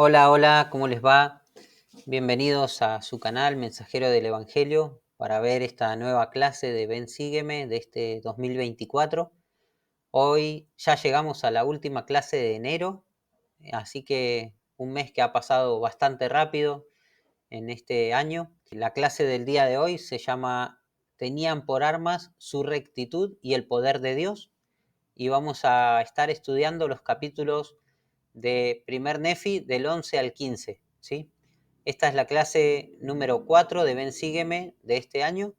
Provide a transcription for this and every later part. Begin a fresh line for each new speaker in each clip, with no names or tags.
Hola, hola, ¿cómo les va? Bienvenidos a su canal Mensajero del Evangelio para ver esta nueva clase de Ven Sígueme de este 2024. Hoy ya llegamos a la última clase de enero, así que un mes que ha pasado bastante rápido en este año. La clase del día de hoy se llama Tenían por armas su rectitud y el poder de Dios, y vamos a estar estudiando los capítulos de Primer Nefi del 11 al 15, ¿sí? Esta es la clase número 4 de Ven Sígueme de este año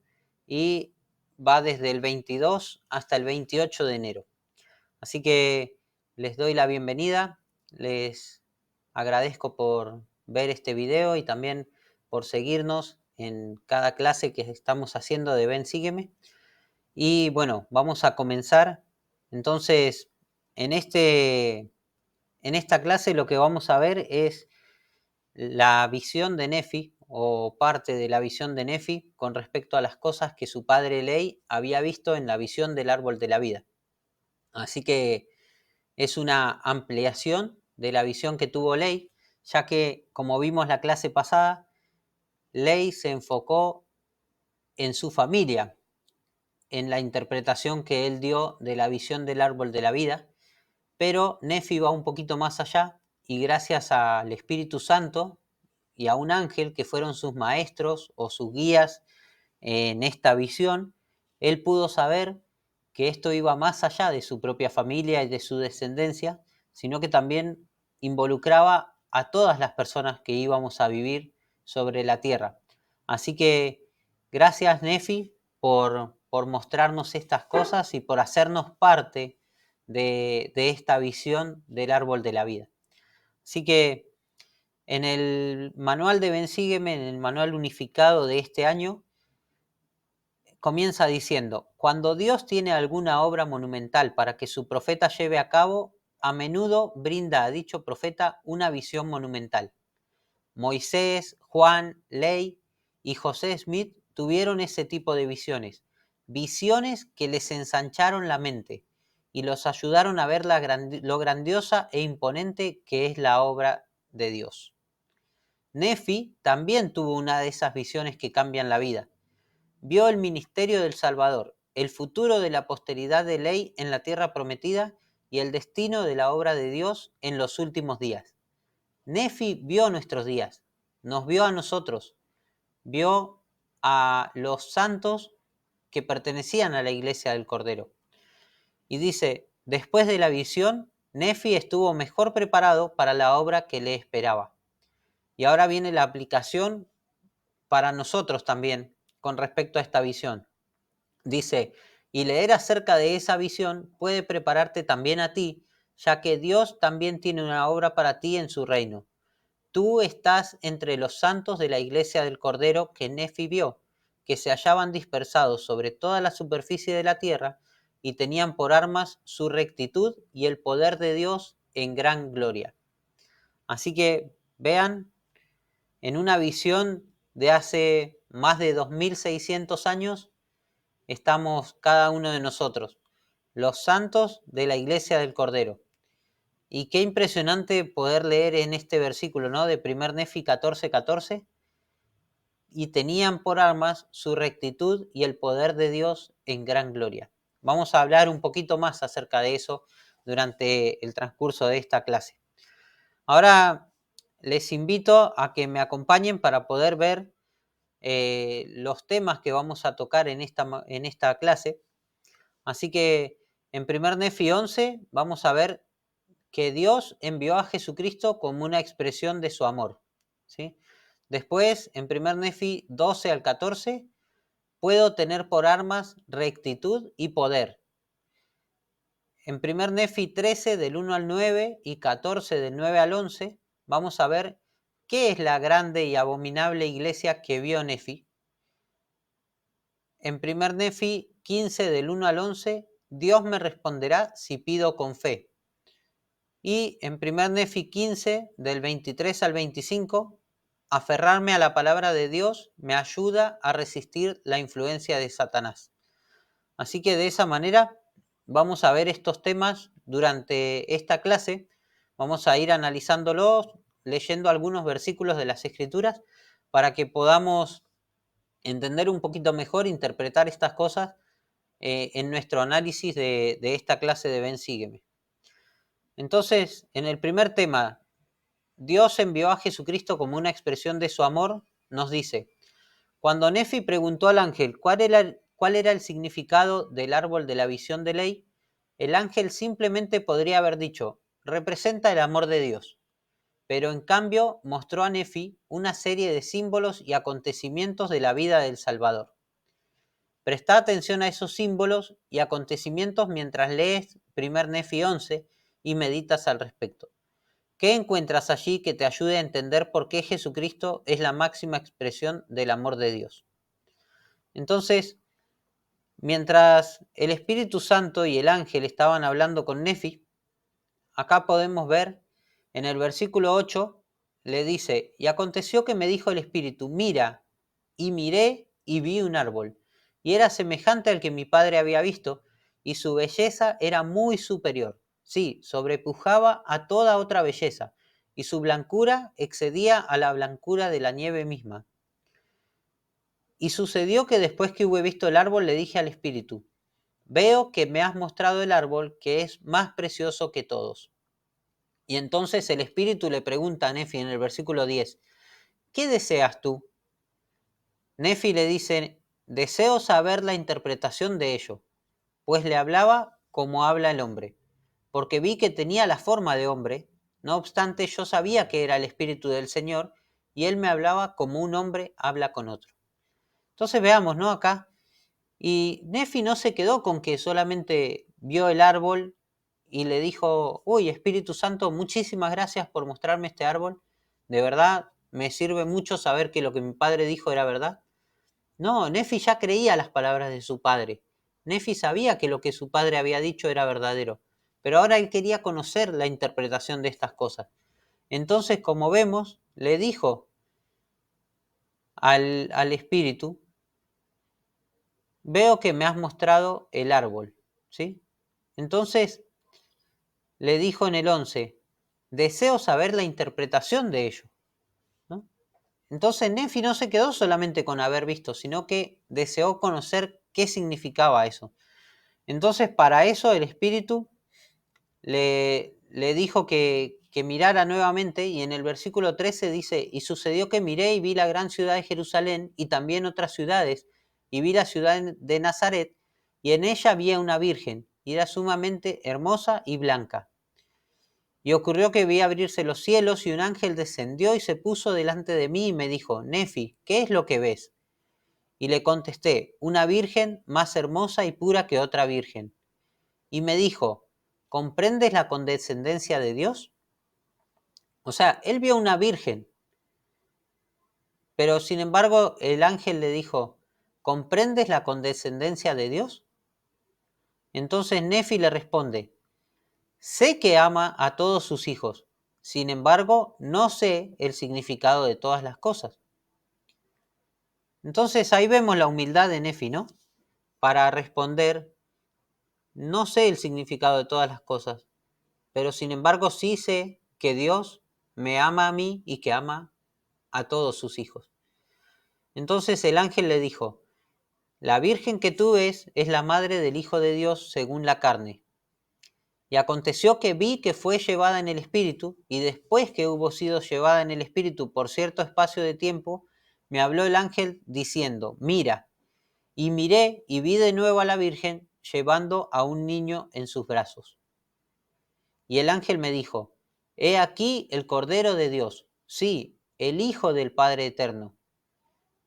y va desde el 22 hasta el 28 de enero. Así que les doy la bienvenida, les agradezco por ver este video y también por seguirnos en cada clase que estamos haciendo de Ven Sígueme. Y bueno, vamos a comenzar. Entonces, en, este, en esta clase lo que vamos a ver es la visión de Nefi, o parte de la visión de Nefi, con respecto a las cosas que su padre Ley había visto en la visión del árbol de la vida. Así que es una ampliación de la visión que tuvo Ley, ya que, como vimos la clase pasada, Ley se enfocó en su familia, en la interpretación que él dio de la visión del árbol de la vida, pero Nefi va un poquito más allá y gracias al Espíritu Santo y a un ángel que fueron sus maestros o sus guías en esta visión, él pudo saber que esto iba más allá de su propia familia y de su descendencia, sino que también involucraba a todas las personas que íbamos a vivir sobre la tierra. Así que gracias, Nefi, por mostrarnos estas cosas y por hacernos parte de esta visión del árbol de la vida. Así que en el manual de Ven Sígueme, en el manual unificado de este año, comienza diciendo: cuando Dios tiene alguna obra monumental para que su profeta lleve a cabo, a menudo brinda a dicho profeta una visión monumental. Moisés, Juan, Ley y José Smith tuvieron ese tipo de visiones, visiones que les ensancharon la mente y los ayudaron a ver lo grandiosa e imponente que es la obra de Dios. Nefi también tuvo una de esas visiones que cambian la vida. Vio el ministerio del Salvador, el futuro de la posteridad de Ley en la tierra prometida y el destino de la obra de Dios en los últimos días. Nefi vio nuestros días, nos vio a nosotros, vio a los santos que pertenecían a la iglesia del Cordero. Y dice: después de la visión, Nefi estuvo mejor preparado para la obra que le esperaba. Y ahora viene la aplicación para nosotros también con respecto a esta visión. Dice: y leer acerca de esa visión puede prepararte también a ti, ya que Dios también tiene una obra para ti en su reino. Tú estás entre los santos de la iglesia del Cordero que Nefi vio, que se hallaban dispersados sobre toda la superficie de la tierra y tenían por armas su rectitud y el poder de Dios en gran gloria. Así que vean, en una visión de hace más de 2600 años, estamos cada uno de nosotros, los santos de la iglesia del Cordero. Y qué impresionante poder leer en este versículo, ¿no? De 1 Nefi 14:14. Y tenían por armas su rectitud y el poder de Dios en gran gloria. Vamos a hablar un poquito más acerca de eso durante el transcurso de esta clase. Ahora les invito a que me acompañen para poder ver los temas que vamos a tocar en esta clase. Así que en 1 Nefi 11 vamos a ver que Dios envió a Jesucristo como una expresión de su amor, ¿sí? Después, en 1 Nefi 12 al 14, puedo tener por armas rectitud y poder. En 1 Nefi 13, del 1 al 9, y 14, del 9 al 11, vamos a ver qué es la grande y abominable iglesia que vio Nefi. En 1 Nefi 15, del 1 al 11, Dios me responderá si pido con fe. Y en 1 Nefi 15, del 23 al 25, aferrarme a la palabra de Dios me ayuda a resistir la influencia de Satanás. Así que de esa manera vamos a ver estos temas durante esta clase, vamos a ir analizándolos leyendo algunos versículos de las Escrituras para que podamos entender un poquito mejor, interpretar estas cosas en nuestro análisis de esta clase de Ven, sígueme. Entonces, en el primer tema, Dios envió a Jesucristo como una expresión de su amor, nos dice, cuando Nefi preguntó al ángel cuál era el significado del árbol de la visión de ley, el ángel simplemente podría haber dicho, representa el amor de Dios, pero en cambio mostró a Nefi una serie de símbolos y acontecimientos de la vida del Salvador. Presta atención a esos símbolos y acontecimientos mientras lees 1 Nefi 11 y meditas al respecto. ¿Qué encuentras allí que te ayude a entender por qué Jesucristo es la máxima expresión del amor de Dios? Entonces, mientras el Espíritu Santo y el ángel estaban hablando con Nefi, acá podemos ver en el versículo 8, le dice, y aconteció que me dijo el Espíritu, mira, y miré y vi un árbol, y era semejante al que mi padre había visto, y su belleza era muy superior. Sí, sobrepujaba a toda otra belleza, y su blancura excedía a la blancura de la nieve misma. Y sucedió que después que hube visto el árbol, le dije al Espíritu, veo que me has mostrado el árbol que es más precioso que todos. Y entonces el Espíritu le pregunta a Nefi en el versículo 10, ¿qué deseas tú? Nefi le dice, deseo saber la interpretación de ello, pues le hablaba como habla el hombre, porque vi que tenía la forma de hombre, no obstante yo sabía que era el Espíritu del Señor, y él me hablaba como un hombre habla con otro. Entonces veamos, ¿no? Acá, y Nefi no se quedó con que solamente vio el árbol y le dijo, uy, Espíritu Santo, muchísimas gracias por mostrarme este árbol, de verdad me sirve mucho saber que lo que mi padre dijo era verdad. No, Nefi ya creía las palabras de su padre. Nefi sabía que lo que su padre había dicho era verdadero, pero ahora él quería conocer la interpretación de estas cosas. Entonces, como vemos, le dijo al espíritu, veo que me has mostrado el árbol, ¿sí? Entonces le dijo en el 11, deseo saber la interpretación de ello, ¿no? Entonces Nefi no se quedó solamente con haber visto, sino que deseó conocer qué significaba eso. Entonces, para eso el espíritu le dijo que mirara nuevamente, y en el versículo 13 dice, y sucedió que miré y vi la gran ciudad de Jerusalén y también otras ciudades, y vi la ciudad de Nazaret, y en ella había una virgen, y era sumamente hermosa y blanca. Y ocurrió que vi abrirse los cielos, y un ángel descendió y se puso delante de mí y me dijo, Nefi, ¿qué es lo que ves? Y le contesté, una virgen más hermosa y pura que otra virgen. Y me dijo, ¿comprendes la condescendencia de Dios? O sea, él vio una virgen, pero sin embargo el ángel le dijo, ¿comprendes la condescendencia de Dios? Entonces Nefi le responde, sé que ama a todos sus hijos, sin embargo no sé el significado de todas las cosas. Entonces ahí vemos la humildad de Nefi, ¿no? Para responder, no sé el significado de todas las cosas, pero sin embargo sí sé que Dios me ama a mí y que ama a todos sus hijos. Entonces el ángel le dijo, la virgen que tú ves es la madre del Hijo de Dios según la carne. Y aconteció que vi que fue llevada en el espíritu, y después que hubo sido llevada en el espíritu por cierto espacio de tiempo, me habló el ángel diciendo, mira, y miré y vi de nuevo a la virgen llevando a un niño en sus brazos. Y el ángel me dijo, he aquí el Cordero de Dios, sí, el Hijo del Padre Eterno.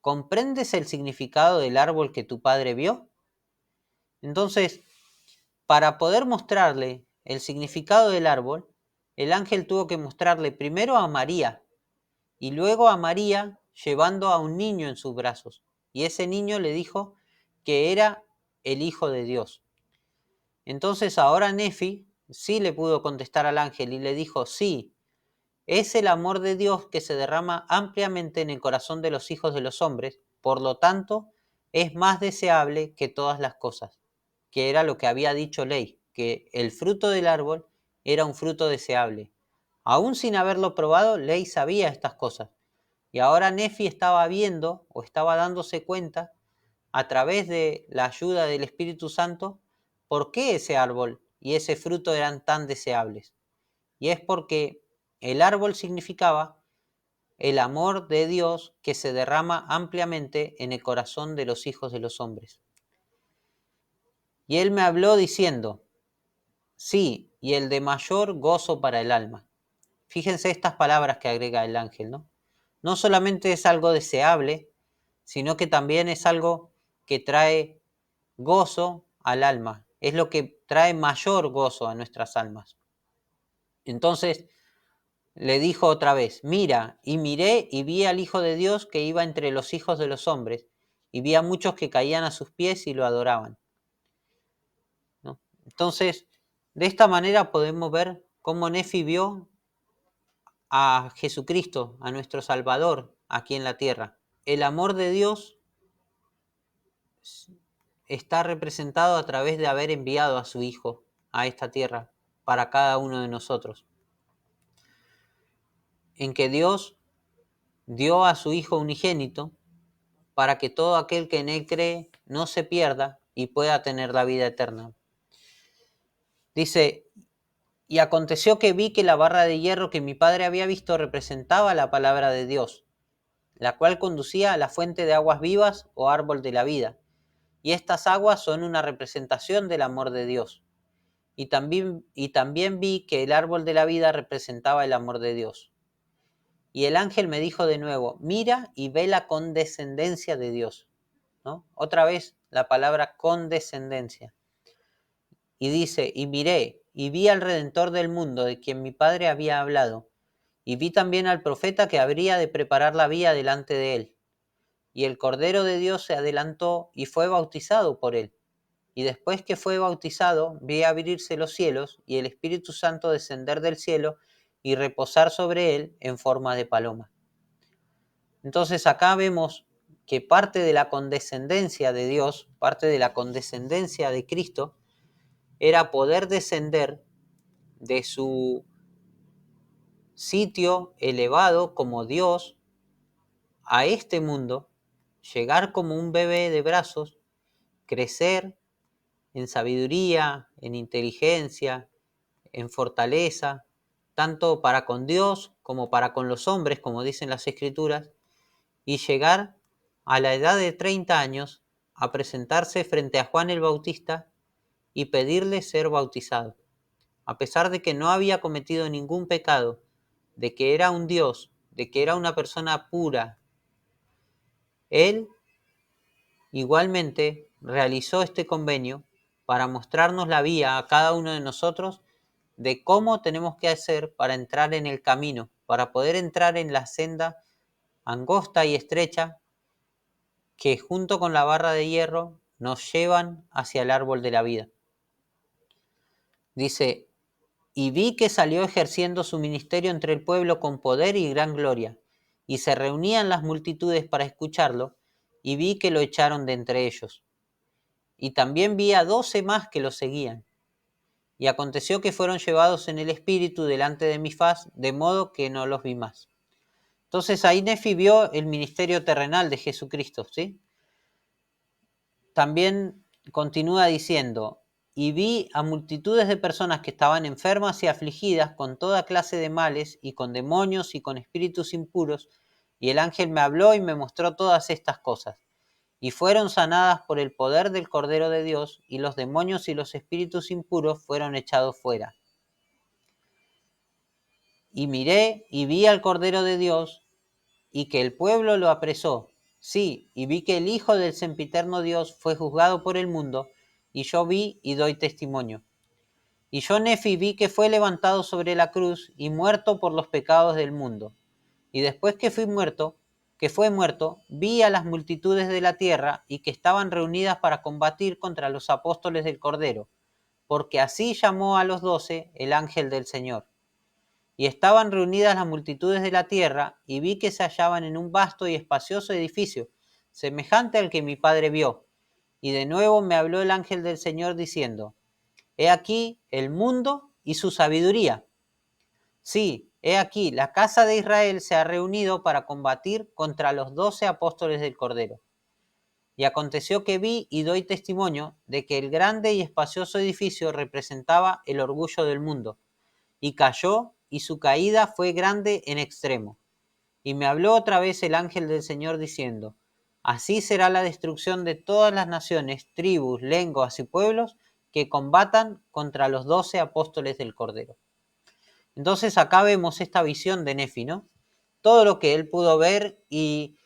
¿Comprendes el significado del árbol que tu padre vio? Entonces, para poder mostrarle el significado del árbol, el ángel tuvo que mostrarle primero a María y luego a María llevando a un niño en sus brazos. Y ese niño le dijo que era el Hijo de Dios. Entonces ahora Nefi sí le pudo contestar al ángel y le dijo, sí, es el amor de Dios que se derrama ampliamente en el corazón de los hijos de los hombres, por lo tanto, es más deseable que todas las cosas, que era lo que había dicho Ley, que el fruto del árbol era un fruto deseable. Aún sin haberlo probado, Ley sabía estas cosas. Y ahora Nefi estaba viendo o estaba dándose cuenta a través de la ayuda del Espíritu Santo por qué ese árbol y ese fruto eran tan deseables. Y es porque el árbol significaba el amor de Dios que se derrama ampliamente en el corazón de los hijos de los hombres. Y él me habló diciendo, sí, y el de mayor gozo para el alma. Fíjense estas palabras que agrega el ángel, ¿no? No solamente es algo deseable, sino que también es algo que trae gozo al alma. Es lo que trae mayor gozo a nuestras almas. Entonces le dijo otra vez, mira, y miré y vi al Hijo de Dios que iba entre los hijos de los hombres, y vi a muchos que caían a sus pies y lo adoraban, ¿no? Entonces, de esta manera podemos ver cómo Nefi vio a Jesucristo, a nuestro Salvador, aquí en la tierra. El amor de Dios está representado a través de haber enviado a su Hijo a esta tierra para cada uno de nosotros. En que Dios dio a su Hijo unigénito para que todo aquel que en Él cree no se pierda y pueda tener la vida eterna. Dice, y aconteció que vi que la barra de hierro que mi padre había visto representaba la palabra de Dios, la cual conducía a la fuente de aguas vivas o árbol de la vida. Y estas aguas son una representación del amor de Dios. Y también vi que el árbol de la vida representaba el amor de Dios. Y el ángel me dijo de nuevo, mira y ve la condescendencia de Dios, ¿no? Otra vez la palabra condescendencia. Y dice, y miré, y vi al Redentor del mundo, de quien mi padre había hablado, y vi también al profeta que habría de preparar la vía delante de él. Y el Cordero de Dios se adelantó y fue bautizado por él. Y después que fue bautizado, vi abrirse los cielos y el Espíritu Santo descender del cielo y reposar sobre él en forma de paloma. Entonces acá vemos que parte de la condescendencia de Dios, parte de la condescendencia de Cristo, era poder descender de su sitio elevado como Dios a este mundo, llegar como un bebé de brazos, crecer en sabiduría, en inteligencia, en fortaleza, tanto para con Dios como para con los hombres, como dicen las Escrituras, y llegar a la edad de 30 años a presentarse frente a Juan el Bautista y pedirle ser bautizado. A pesar de que no había cometido ningún pecado, de que era un Dios, de que era una persona pura, él igualmente realizó este convenio para mostrarnos la vía a cada uno de nosotros de cómo tenemos que hacer para entrar en el camino, para poder entrar en la senda angosta y estrecha que junto con la barra de hierro nos llevan hacia el árbol de la vida. Dice, y vi que salió ejerciendo su ministerio entre el pueblo con poder y gran gloria, y se reunían las multitudes para escucharlo, y vi que lo echaron de entre ellos. Y también vi a 12 más que lo seguían. Y aconteció que fueron llevados en el espíritu delante de mi faz, de modo que no los vi más. Entonces ahí Nefi vio el ministerio terrenal de Jesucristo, ¿sí? También continúa diciendo, y vi a multitudes de personas que estaban enfermas y afligidas con toda clase de males y con demonios y con espíritus impuros, y el ángel me habló y me mostró todas estas cosas. Y fueron sanadas por el poder del Cordero de Dios, y los demonios y los espíritus impuros fueron echados fuera. Y miré y vi al Cordero de Dios, y que el pueblo lo apresó. Sí, y vi que el Hijo del sempiterno Dios fue juzgado por el mundo, y yo vi y doy testimonio. Y yo, Nefi, vi que fue levantado sobre la cruz y muerto por los pecados del mundo. Y después que fue muerto, vi a las multitudes de la tierra y que estaban reunidas para combatir contra los apóstoles del Cordero, porque así llamó a los 12 el ángel del Señor. Y estaban reunidas las multitudes de la tierra, y vi que se hallaban en un vasto y espacioso edificio, semejante al que mi padre vio. Y de nuevo me habló el ángel del Señor diciendo, he aquí el mundo y su sabiduría. Sí, He aquí, la casa de Israel se ha reunido para combatir contra los 12 apóstoles del Cordero. Y aconteció que vi y doy testimonio de que el grande y espacioso edificio representaba el orgullo del mundo, y cayó, y su caída fue grande en extremo. Y me habló otra vez el ángel del Señor diciendo: así será la destrucción de todas las naciones, tribus, lenguas y pueblos que combatan contra los 12 apóstoles del Cordero. Entonces acá vemos esta visión de Nefi, ¿no? Todo lo que él pudo ver, y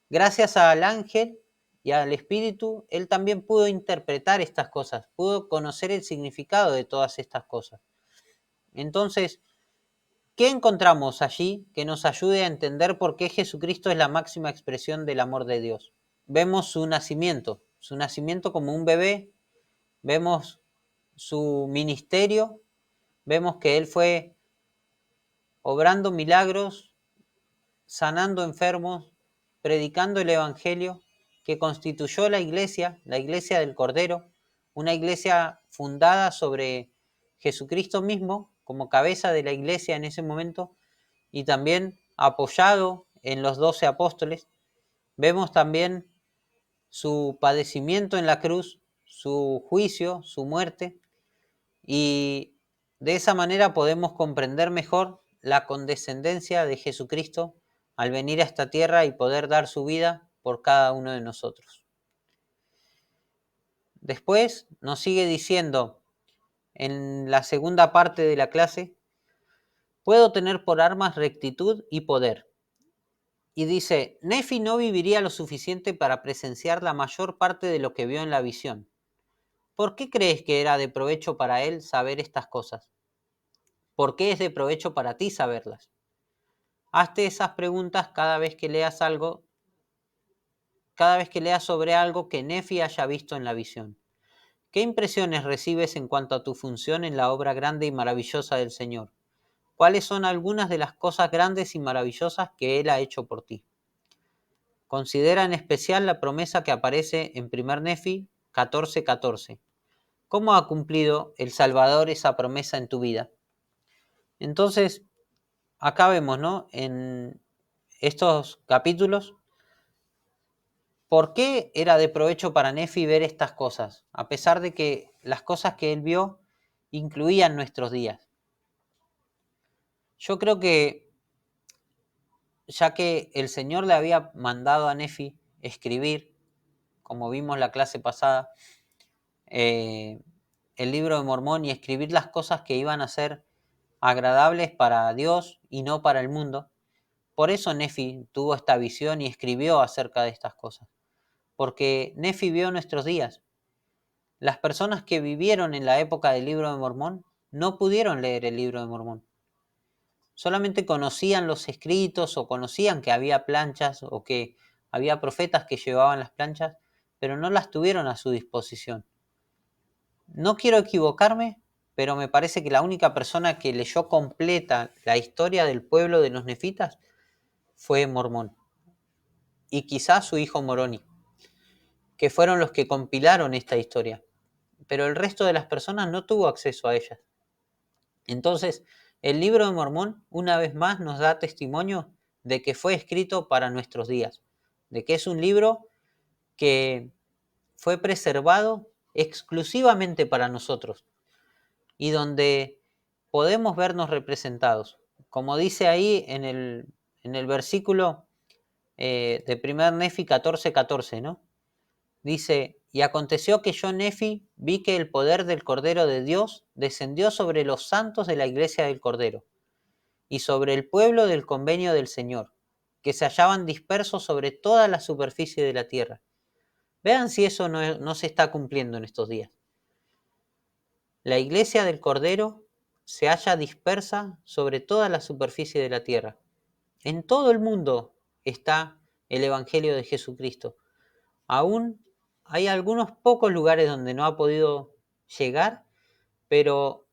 gracias al ángel y al espíritu, él también pudo interpretar estas cosas, pudo conocer el significado de todas estas cosas. Entonces, ¿qué encontramos allí que nos ayude a entender por qué Jesucristo es la máxima expresión del amor de Dios? Vemos su nacimiento como un bebé, vemos su ministerio, vemos que él fue obrando milagros, sanando enfermos, predicando el Evangelio, que constituyó la iglesia del Cordero, una iglesia fundada sobre Jesucristo mismo como cabeza de la iglesia en ese momento, y también apoyado en los 12 apóstoles. Vemos también su padecimiento en la cruz, su juicio, su muerte, y de esa manera podemos comprender mejor la condescendencia de Jesucristo al venir a esta tierra y poder dar su vida por cada uno de nosotros. Después nos sigue diciendo en la segunda parte de la clase: puedo tener por armas rectitud y poder. Y dice, Nefi no viviría lo suficiente para presenciar la mayor parte de lo que vio en la visión. ¿Por qué crees que era de provecho para él saber estas cosas? ¿Por qué es de provecho para ti saberlas? Hazte esas preguntas cada vez que leas sobre algo que Nefi haya visto en la visión. ¿Qué impresiones recibes en cuanto a tu función en la obra grande y maravillosa del Señor? ¿Cuáles son algunas de las cosas grandes y maravillosas que Él ha hecho por ti? Considera en especial la promesa que aparece en 1 Nefi 14:14. ¿Cómo ha cumplido el Salvador esa promesa en tu vida? Entonces, acá vemos, ¿no?, en estos capítulos, ¿por qué era de provecho para Nefi ver estas cosas? A pesar de que las cosas que él vio incluían nuestros días. Yo creo que, ya que el Señor le había mandado a Nefi escribir, como vimos la clase pasada, eh, el libro de Mormón, y escribir las cosas que iban a ser agradables para Dios y no para el mundo, por eso Nefi tuvo esta visión y escribió acerca de estas cosas. Porque Nefi vio nuestros días. Las personas que vivieron en la época del libro de Mormón no pudieron leer el libro de Mormón. Solamente conocían los escritos, o conocían que había planchas o que había profetas que llevaban las planchas, pero no las tuvieron a su disposición. No quiero equivocarme, pero me parece que la única persona que leyó completa la historia del pueblo de los nefitas fue Mormón, y quizás su hijo Moroni, que fueron los que compilaron esta historia, pero el resto de las personas no tuvo acceso a ella. Entonces, el libro de Mormón una vez más nos da testimonio de que fue escrito para nuestros días, de que es un libro que fue preservado exclusivamente para nosotros y donde podemos vernos representados. Como dice ahí en el versículo de 1 Nefi 14:14, ¿no? Dice, y aconteció que yo, Nefi, vi que el poder del Cordero de Dios descendió sobre los santos de la iglesia del Cordero y sobre el pueblo del convenio del Señor, que se hallaban dispersos sobre toda la superficie de la tierra. Vean si eso no se está cumpliendo en estos días. La iglesia del Cordero se halla dispersa sobre toda la superficie de la tierra. En todo el mundo está el Evangelio de Jesucristo. Aún hay algunos pocos lugares donde no ha podido llegar, pero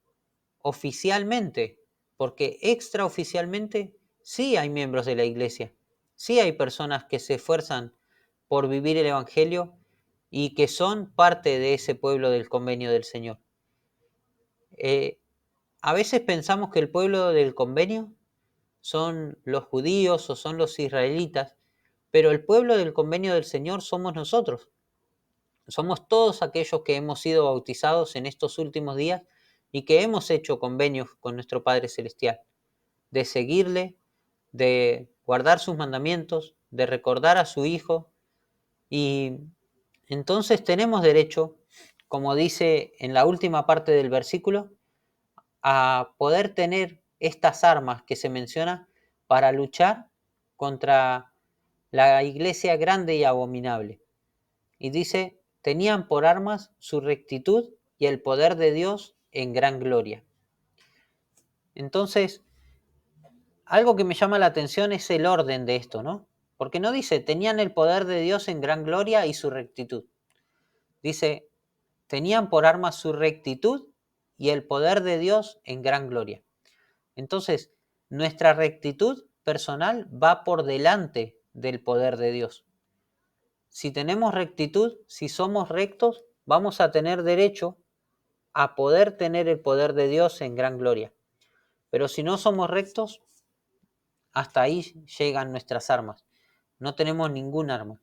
oficialmente, porque extraoficialmente sí hay miembros de la iglesia, sí hay personas que se esfuerzan por vivir el Evangelio y que son parte de ese pueblo del convenio del Señor. A veces pensamos que el pueblo del convenio son los judíos o son los israelitas, pero el pueblo del convenio del Señor somos nosotros. Somos todos aquellos que hemos sido bautizados en estos últimos días y que hemos hecho convenios con nuestro Padre Celestial, de seguirle, de guardar sus mandamientos, de recordar a su Hijo, y entonces tenemos derecho, como dice en la última parte del versículo, a poder tener estas armas que se menciona para luchar contra la iglesia grande y abominable. Y dice, tenían por armas su rectitud y el poder de Dios en gran gloria. Entonces, algo que me llama la atención es el orden de esto, ¿no? Porque no dice, tenían el poder de Dios en gran gloria y su rectitud. Dice, tenían por armas su rectitud y el poder de Dios en gran gloria. Entonces, nuestra rectitud personal va por delante del poder de Dios. Si tenemos rectitud, si somos rectos, vamos a tener derecho a poder tener el poder de Dios en gran gloria. Pero si no somos rectos, hasta ahí llegan nuestras armas. No tenemos ningún arma.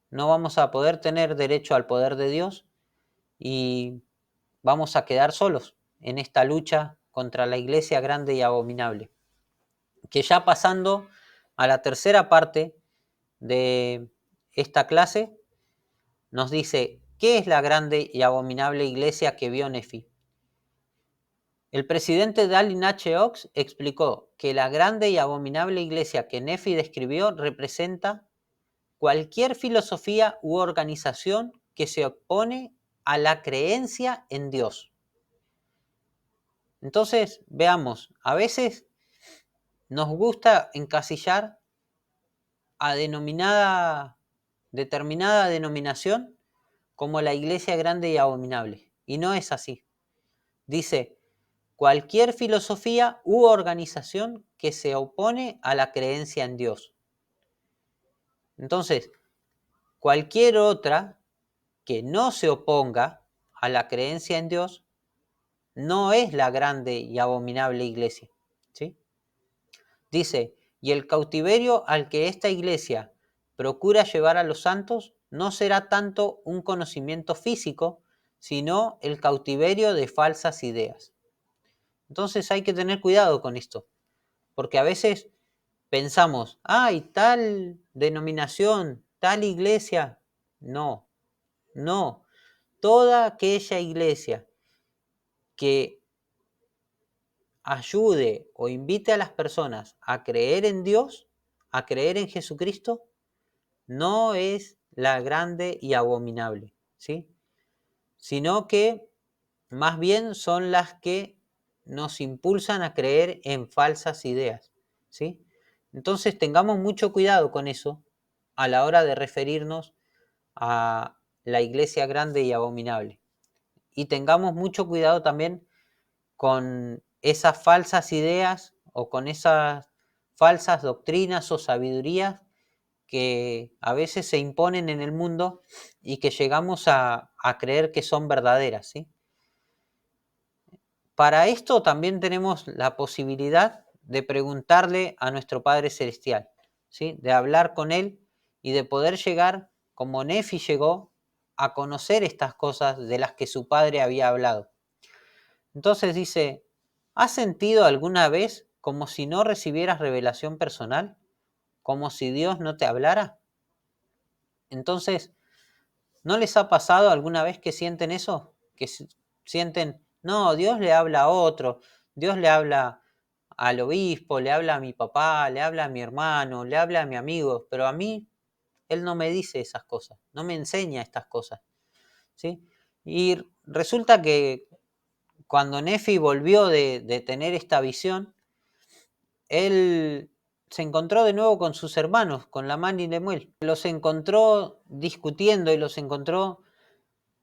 No vamos a poder tener derecho al poder de Dios y vamos a quedar solos en esta lucha contra la iglesia grande y abominable. Que ya pasando a la tercera parte de esta clase, nos dice, ¿qué es la grande y abominable iglesia que vio Nefi? El presidente Dallin H. Oaks explicó que la grande y abominable iglesia que Nefi describió representa cualquier filosofía u organización que se opone a la creencia en Dios. Entonces, veamos, a veces nos gusta encasillar a determinada denominación como la iglesia grande y abominable, y no es así. Dice, cualquier filosofía u organización que se opone a la creencia en Dios. Entonces, cualquier otra que no se oponga a la creencia en Dios no es la grande y abominable iglesia, ¿sí? Dice, y el cautiverio al que esta iglesia procura llevar a los santos no será tanto un conocimiento físico, sino el cautiverio de falsas ideas. Entonces hay que tener cuidado con esto, porque a veces pensamos, hay tal denominación, tal iglesia. No, no. Toda aquella iglesia que ayude o invite a las personas a creer en Dios, a creer en Jesucristo, no es la grande y abominable, ¿sí? Sino que más bien son las que nos impulsan a creer en falsas ideas, ¿sí? Entonces tengamos mucho cuidado con eso a la hora de referirnos a la iglesia grande y abominable. Y tengamos mucho cuidado también con esas falsas ideas o con esas falsas doctrinas o sabidurías que a veces se imponen en el mundo y que llegamos a creer que son verdaderas, ¿sí? Para esto también tenemos la posibilidad de preguntarle a nuestro Padre Celestial, ¿sí? De hablar con Él y de poder llegar, como Nefi llegó, a conocer estas cosas de las que su padre había hablado. Entonces dice, ¿has sentido alguna vez como si no recibieras revelación personal? ¿Como si Dios no te hablara? Entonces, ¿no les ha pasado alguna vez que sienten eso? Que sienten, no, Dios le habla a otro, Dios le habla al obispo, le habla a mi papá, le habla a mi hermano, le habla a mi amigo, pero a mí Él no me dice esas cosas, no me enseña estas cosas, ¿sí? Y resulta que cuando Nefi volvió de tener esta visión, él se encontró de nuevo con sus hermanos, con Lamán y Lemuel. Los encontró discutiendo y los encontró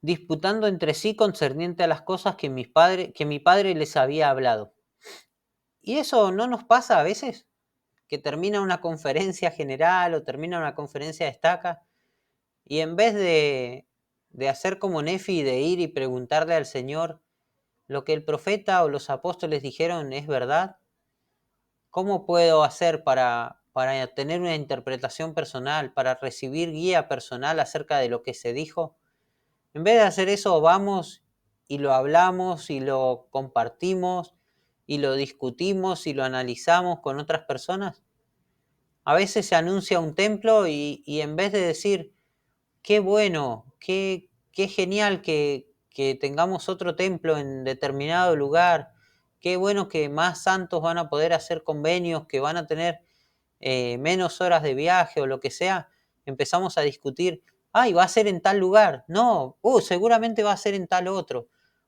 disputando entre sí concerniente a las cosas que mi padre les había hablado. ¿Y eso no nos pasa a veces? Que termina una conferencia general o termina una conferencia de estaca y en vez de hacer como Nefi, de ir y preguntarle al Señor lo que el profeta o los apóstoles dijeron es verdad, ¿Cómo puedo hacer para tener una interpretación personal, para recibir guía personal acerca de lo que se dijo? En vez de hacer eso, vamos y lo hablamos y lo compartimos y lo discutimos y lo analizamos con otras personas. A veces se anuncia un templo y en vez de decir, qué bueno, qué genial que tengamos otro templo en determinado lugar, qué bueno que más santos van a poder hacer convenios, que van a tener menos horas de viaje o lo que sea, empezamos a discutir, ay, va a ser en tal lugar, no, seguramente va a ser en tal otro,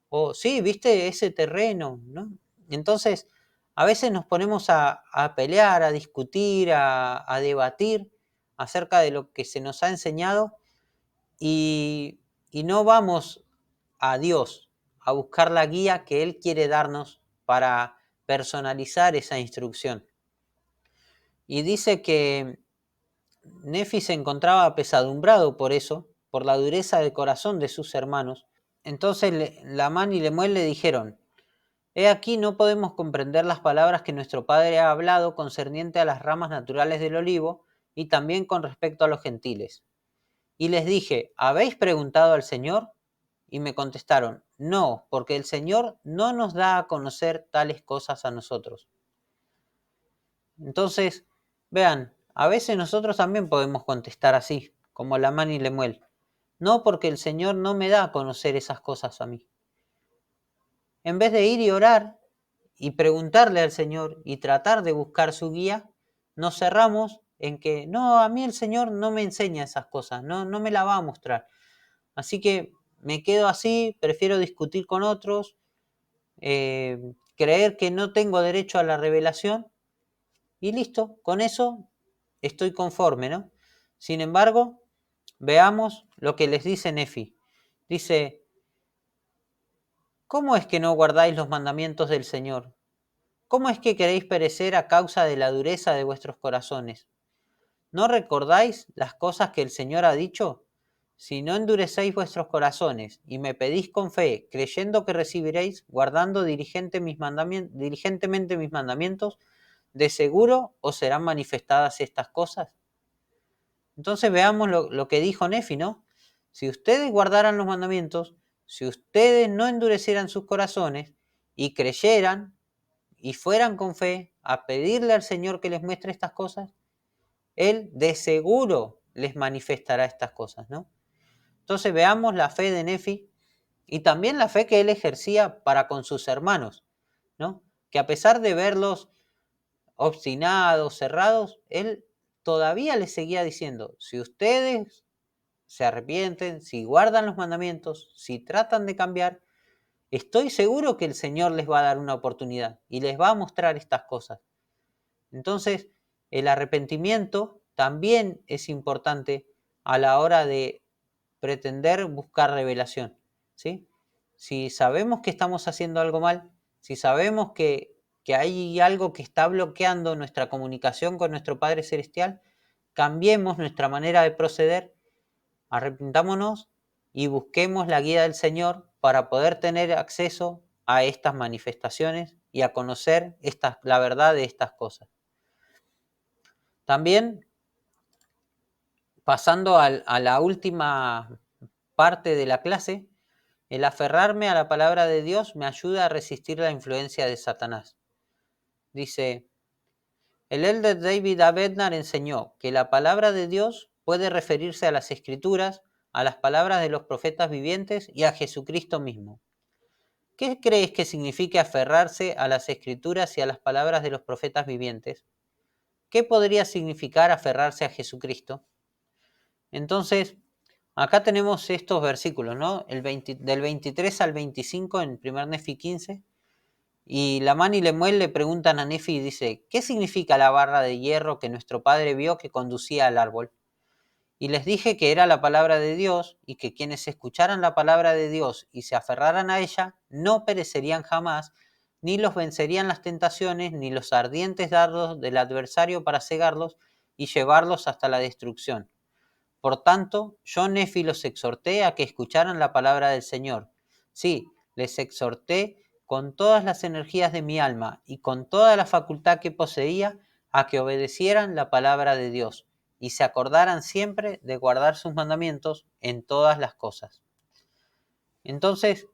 o sí, viste ese terreno, ¿no? Entonces, a veces nos ponemos a pelear, a discutir, a debatir acerca de lo que se nos ha enseñado y, y no vamos a Dios a buscar la guía que Él quiere darnos para personalizar esa instrucción. Y dice que Nefi se encontraba apesadumbrado por eso, por la dureza de corazón de sus hermanos. Entonces Lamán y Lemuel le dijeron, he aquí no podemos comprender las palabras que nuestro padre ha hablado concerniente a las ramas naturales del olivo y también con respecto a los gentiles. Y les dije, ¿habéis preguntado al Señor? Y me contestaron, no, porque el Señor no nos da a conocer tales cosas a nosotros. Entonces, vean, a veces nosotros también podemos contestar así, como Lamán y Lemuel. No, porque el Señor no me da a conocer esas cosas a mí. En vez de ir y orar y preguntarle al Señor y tratar de buscar su guía, nos cerramos en que, no, a mí el Señor no me enseña esas cosas, no me la va a mostrar. Así que me quedo así, prefiero discutir con otros, creer que no tengo derecho a la revelación y listo, con eso estoy conforme, ¿no? Sin embargo, veamos lo que les dice Nefi. Dice, ¿cómo es que no guardáis los mandamientos del Señor? ¿Cómo es que queréis perecer a causa de la dureza de vuestros corazones? ¿No recordáis las cosas que el Señor ha dicho? Si no endurecéis vuestros corazones y me pedís con fe, creyendo que recibiréis, guardando diligentemente mis mandamientos, de seguro os serán manifestadas estas cosas. Entonces veamos lo que dijo Nefi, ¿no? Si ustedes guardaran los mandamientos, si ustedes no endurecieran sus corazones y creyeran y fueran con fe a pedirle al Señor que les muestre estas cosas, Él de seguro les manifestará estas cosas, ¿no? Entonces veamos la fe de Nefi y también la fe que él ejercía para con sus hermanos, ¿no? Que a pesar de verlos obstinados, cerrados, él todavía les seguía diciendo, si ustedes se arrepienten, si guardan los mandamientos, si tratan de cambiar, estoy seguro que el Señor les va a dar una oportunidad y les va a mostrar estas cosas. Entonces, el arrepentimiento también es importante a la hora de pretender buscar revelación, ¿sí? Si sabemos que estamos haciendo algo mal, si sabemos que hay algo que está bloqueando nuestra comunicación con nuestro Padre Celestial, cambiemos nuestra manera de proceder, arrepentámonos y busquemos la guía del Señor para poder tener acceso a estas manifestaciones y a conocer la verdad de estas cosas. También, pasando a la última parte de la clase, el aferrarme a la palabra de Dios me ayuda a resistir la influencia de Satanás. Dice, el elder David A. Bednar enseñó que la palabra de Dios puede referirse a las Escrituras, a las palabras de los profetas vivientes y a Jesucristo mismo. ¿Qué crees que significa aferrarse a las Escrituras y a las palabras de los profetas vivientes? ¿Qué podría significar aferrarse a Jesucristo? Entonces, acá tenemos estos versículos, ¿no? Del 23 al 25 en 1 Nefi 15. Y Lamán y Lemuel le preguntan a Nefi y dice, ¿qué significa la barra de hierro que nuestro padre vio que conducía al árbol? Y les dije que era la palabra de Dios y que quienes escucharan la palabra de Dios y se aferraran a ella no perecerían jamás, ni los vencerían las tentaciones, ni los ardientes dardos del adversario para cegarlos y llevarlos hasta la destrucción. Por tanto, yo, Nefi, los exhorté a que escucharan la palabra del Señor. Sí, les exhorté con todas las energías de mi alma y con toda la facultad que poseía a que obedecieran la palabra de Dios y se acordaran siempre de guardar sus mandamientos en todas las cosas. Entonces,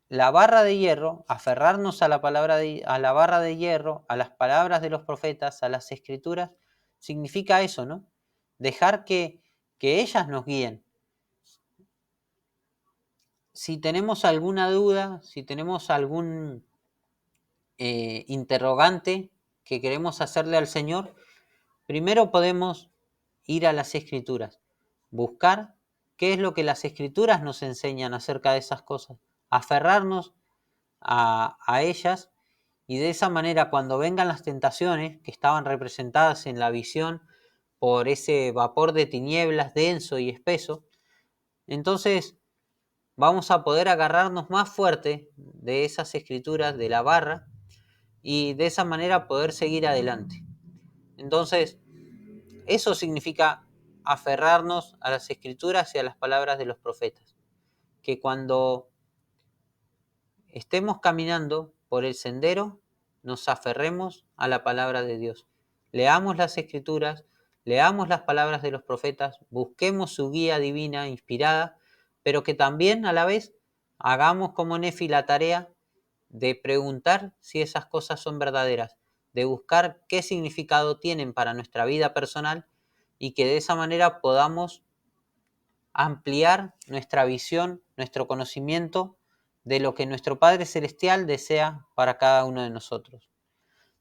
la barra de hierro, aferrarnos a la a la barra de hierro, a las palabras de los profetas, a las escrituras, significa eso, ¿no? Dejar que ellas nos guíen. Si tenemos alguna duda, si tenemos algún interrogante que queremos hacerle al Señor, primero podemos ir a las escrituras, buscar qué es lo que las escrituras nos enseñan acerca de esas cosas, aferrarnos a ellas, y de esa manera cuando vengan las tentaciones que estaban representadas en la visión por ese vapor de tinieblas denso y espeso, entonces vamos a poder agarrarnos más fuerte de esas escrituras, de la barra, y de esa manera poder seguir adelante. Entonces, eso significa aferrarnos a las escrituras y a las palabras de los profetas, que cuando estemos caminando por el sendero, nos aferremos a la palabra de Dios. Leamos las escrituras, leamos las palabras de los profetas, busquemos su guía divina inspirada, pero que también a la vez hagamos como Nefi la tarea de preguntar si esas cosas son verdaderas, de buscar qué significado tienen para nuestra vida personal y que de esa manera podamos ampliar nuestra visión, nuestro conocimiento de lo que nuestro Padre Celestial desea para cada uno de nosotros.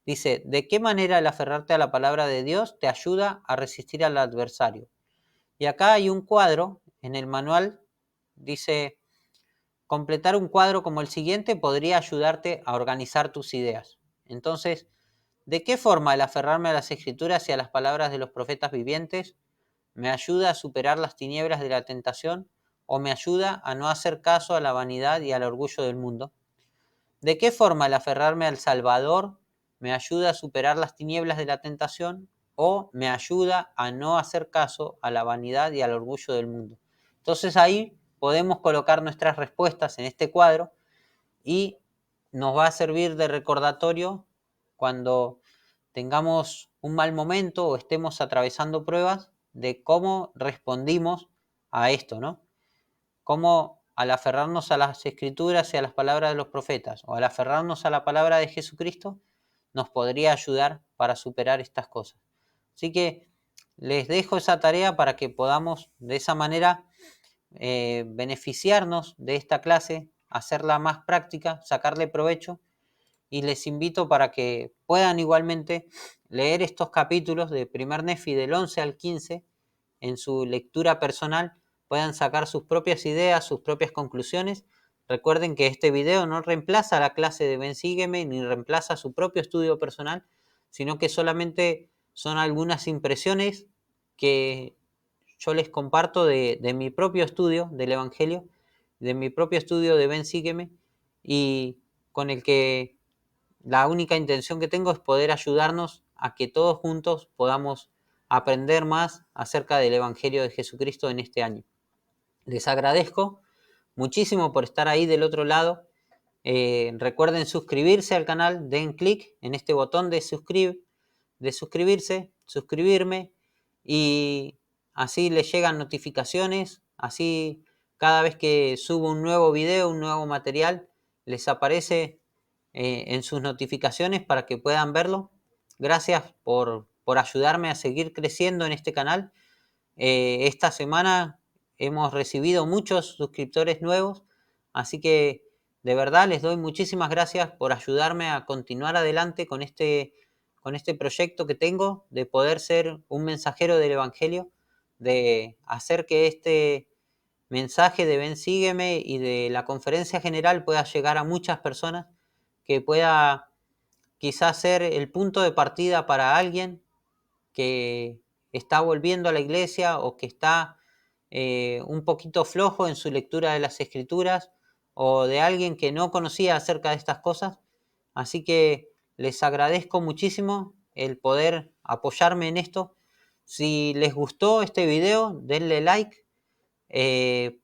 Dice, ¿de qué manera el aferrarte a la palabra de Dios te ayuda a resistir al adversario? Y acá hay un cuadro en el manual, dice, completar un cuadro como el siguiente podría ayudarte a organizar tus ideas. Entonces, ¿de qué forma el aferrarme a las escrituras y a las palabras de los profetas vivientes me ayuda a superar las tinieblas de la tentación o me ayuda a no hacer caso a la vanidad y al orgullo del mundo? ¿De qué forma el aferrarme al Salvador me ayuda a superar las tinieblas de la tentación o me ayuda a no hacer caso a la vanidad y al orgullo del mundo? Entonces ahí podemos colocar nuestras respuestas en este cuadro y nos va a servir de recordatorio cuando tengamos un mal momento o estemos atravesando pruebas de cómo respondimos a esto, ¿no? Cómo al aferrarnos a las escrituras y a las palabras de los profetas o al aferrarnos a la palabra de Jesucristo nos podría ayudar para superar estas cosas. Así que les dejo esa tarea para que podamos de esa manera beneficiarnos de esta clase, hacerla más práctica, sacarle provecho, y les invito para que puedan igualmente leer estos capítulos de Primer Nefi del 11 al 15 en su lectura personal, puedan sacar sus propias ideas, sus propias conclusiones. Recuerden que este video no reemplaza la clase de Ven Sígueme ni reemplaza su propio estudio personal, sino que solamente son algunas impresiones que yo les comparto de mi propio estudio del Evangelio, de mi propio estudio de Ven Sígueme, y con el que la única intención que tengo es poder ayudarnos a que todos juntos podamos aprender más acerca del Evangelio de Jesucristo en este año. Les agradezco muchísimo por estar ahí del otro lado. Recuerden suscribirse al canal, den clic en este botón de suscribirse, suscribirme, y así les llegan notificaciones, así cada vez que subo un nuevo video, un nuevo material, les aparece en sus notificaciones para que puedan verlo. Gracias por ayudarme a seguir creciendo en este canal. Esta semana hemos recibido muchos suscriptores nuevos, así que de verdad les doy muchísimas gracias por ayudarme a continuar adelante con este proyecto que tengo de poder ser un mensajero del Evangelio, de hacer que este mensaje de Ven Sígueme y de la conferencia general pueda llegar a muchas personas, que pueda quizás ser el punto de partida para alguien que está volviendo a la iglesia o que está un poquito flojo en su lectura de las escrituras, o de alguien que no conocía acerca de estas cosas. Así que les agradezco muchísimo el poder apoyarme en esto. Si les gustó este video, denle like,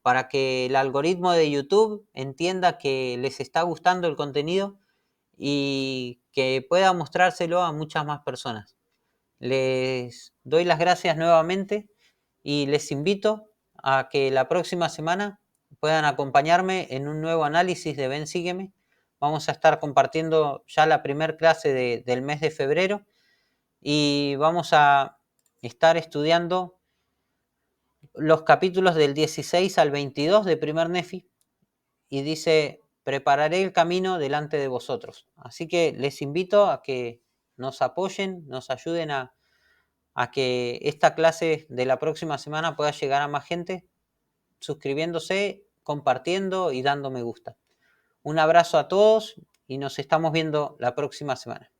para que el algoritmo de YouTube entienda que les está gustando el contenido y que pueda mostrárselo a muchas más personas. Les doy las gracias nuevamente y les invito a que la próxima semana puedan acompañarme en un nuevo análisis de Ven Sígueme. Vamos a estar compartiendo ya la primera clase del mes de febrero y vamos a estar estudiando los capítulos del 16 al 22 de Primer Nefi, y dice: prepararé el camino delante de vosotros. Así que les invito a que nos apoyen, nos ayuden a que esta clase de la próxima semana pueda llegar a más gente, suscribiéndose, compartiendo y dando me gusta. Un abrazo a todos y nos estamos viendo la próxima semana.